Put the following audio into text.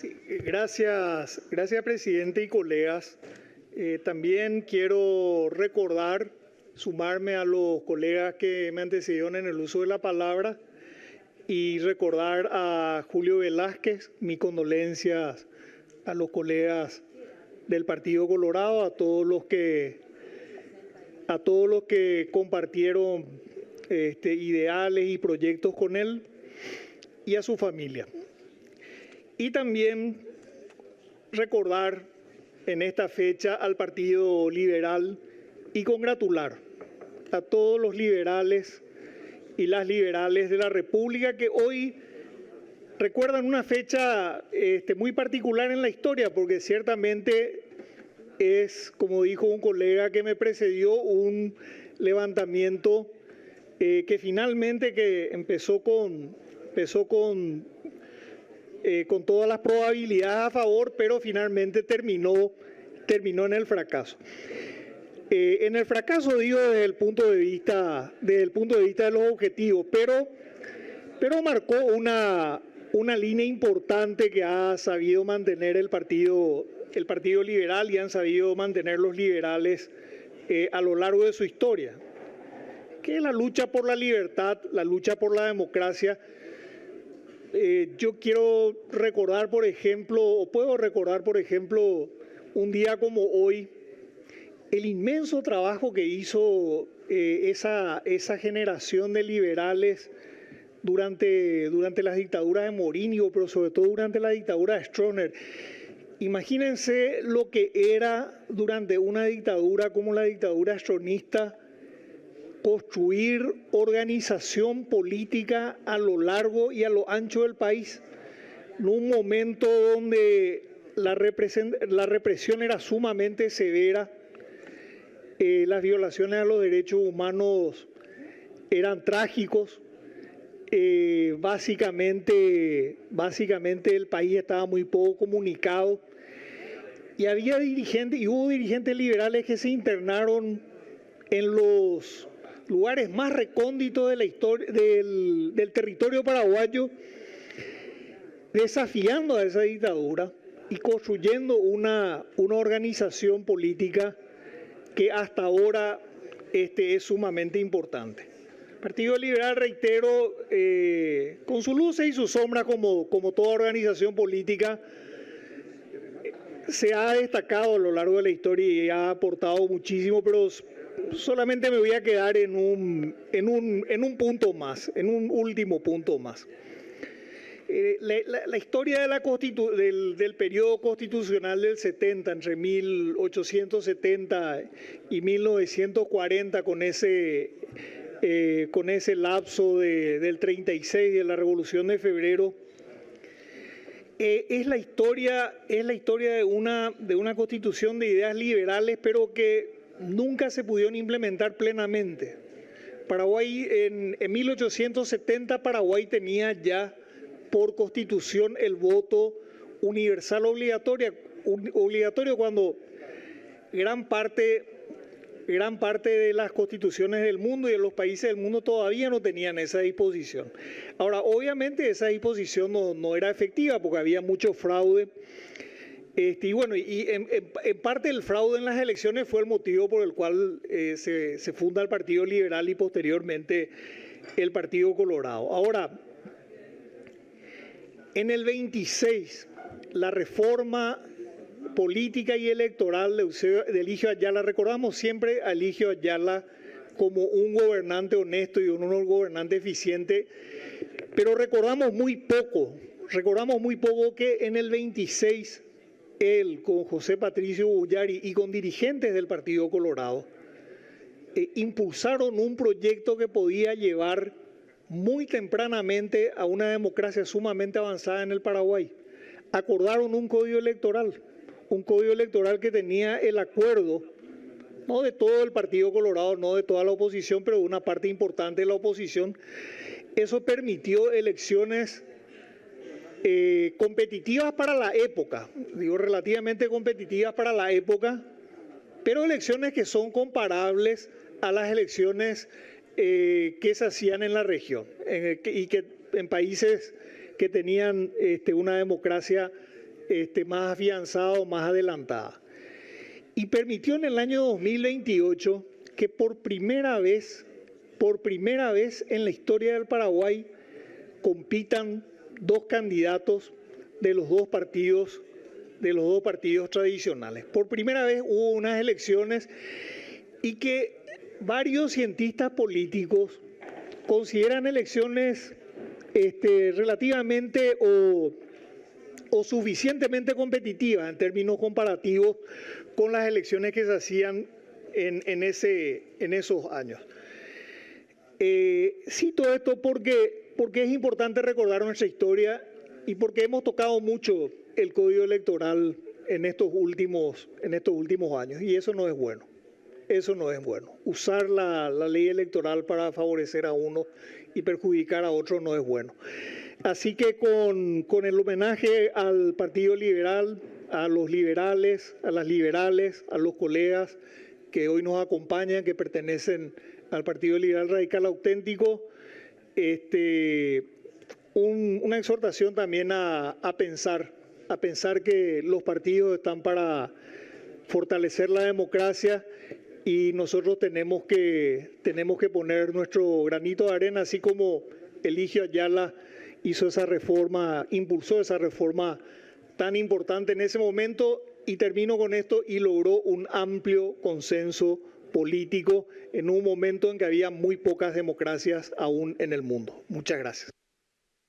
Sí, gracias presidente y colegas. También quiero recordar, sumarme a los colegas que me antecedieron en el uso de la palabra y recordar a Julio Velázquez, mis condolencias a los colegas del Partido Colorado, a todos los que compartieron ideales y proyectos con él y a su familia. Y también recordar en esta fecha al Partido Liberal y congratular a todos los liberales y las liberales de la República que hoy recuerdan una fecha muy particular en la historia, porque ciertamente es, como dijo un colega que me precedió, un levantamiento que finalmente empezó con todas las probabilidades a favor, pero finalmente terminó en el fracaso. En el fracaso digo desde el punto de vista de los objetivos, pero marcó una línea importante que ha sabido mantener el Partido Liberal y han sabido mantener los liberales a lo largo de su historia, que es la lucha por la libertad, la lucha por la democracia. Yo quiero recordar, por ejemplo, un día como hoy, el inmenso trabajo que hizo esa generación de liberales durante las dictaduras de Morinho, pero sobre todo durante la dictadura de Stroessner. Imagínense lo que era durante una dictadura como la dictadura stronista construir organización política a lo largo y a lo ancho del país, en un momento donde la represión era sumamente severa, las violaciones a los derechos humanos eran trágicos, básicamente el país estaba muy poco comunicado y hubo dirigentes liberales que se internaron en los lugares más recónditos de la historia del territorio paraguayo, desafiando a esa dictadura y construyendo una organización política que hasta ahora es sumamente importante. El Partido Liberal, reitero, con sus luces y sus sombras como toda organización política, se ha destacado a lo largo de la historia y ha aportado muchísimo, pero solamente me voy a quedar en un punto más, en un último punto más. La historia del periodo constitucional del 70, entre 1870 y 1940, con ese lapso del 36 de la Revolución de Febrero, es la historia de una constitución de ideas liberales, pero que nunca se pudieron implementar plenamente. Paraguay, en 1870, Paraguay tenía ya por constitución el voto universal obligatorio cuando gran parte de las constituciones del mundo y de los países del mundo todavía no tenían esa disposición. Ahora, obviamente esa disposición no era efectiva porque había mucho fraude. Y bueno, en parte el fraude en las elecciones fue el motivo por el cual se funda el Partido Liberal y posteriormente el Partido Colorado. Ahora, en el 26, la reforma política y electoral de Eligio Ayala, recordamos siempre a Eligio Ayala como un gobernante honesto y un gobernante eficiente, pero recordamos muy poco que en el 26 él con José Patricio Bullari y con dirigentes del Partido Colorado impulsaron un proyecto que podía llevar muy tempranamente a una democracia sumamente avanzada en el Paraguay. Acordaron un código electoral que tenía el acuerdo, no de todo el Partido Colorado, no de toda la oposición, pero de una parte importante de la oposición. Eso permitió elecciones competitivas para la época, digo relativamente competitivas para la época, pero elecciones que son comparables a las elecciones que se hacían en la región y que en países que tenían una democracia más afianzada o más adelantada. Y permitió en el año 2028 que por primera vez en la historia del Paraguay compitan dos candidatos de los dos partidos tradicionales. Por primera vez hubo unas elecciones y que varios cientistas políticos consideran elecciones relativamente o suficientemente competitivas en términos comparativos con las elecciones que se hacían en esos años. Cito esto porque es importante recordar nuestra historia y porque hemos tocado mucho el código electoral en estos últimos años, y eso no es bueno. Eso no es bueno. Usar la ley electoral para favorecer a uno y perjudicar a otro no es bueno. Así que con el homenaje al Partido Liberal, a los liberales, a las liberales, a los colegas que hoy nos acompañan, que pertenecen al Partido Liberal Radical Auténtico, una exhortación también a pensar que los partidos están para fortalecer la democracia y nosotros tenemos que poner nuestro granito de arena, así como Eligio Ayala hizo esa reforma, impulsó esa reforma tan importante en ese momento, y termino con esto, y logró un amplio consenso político en un momento en que había muy pocas democracias aún en el mundo. Muchas gracias.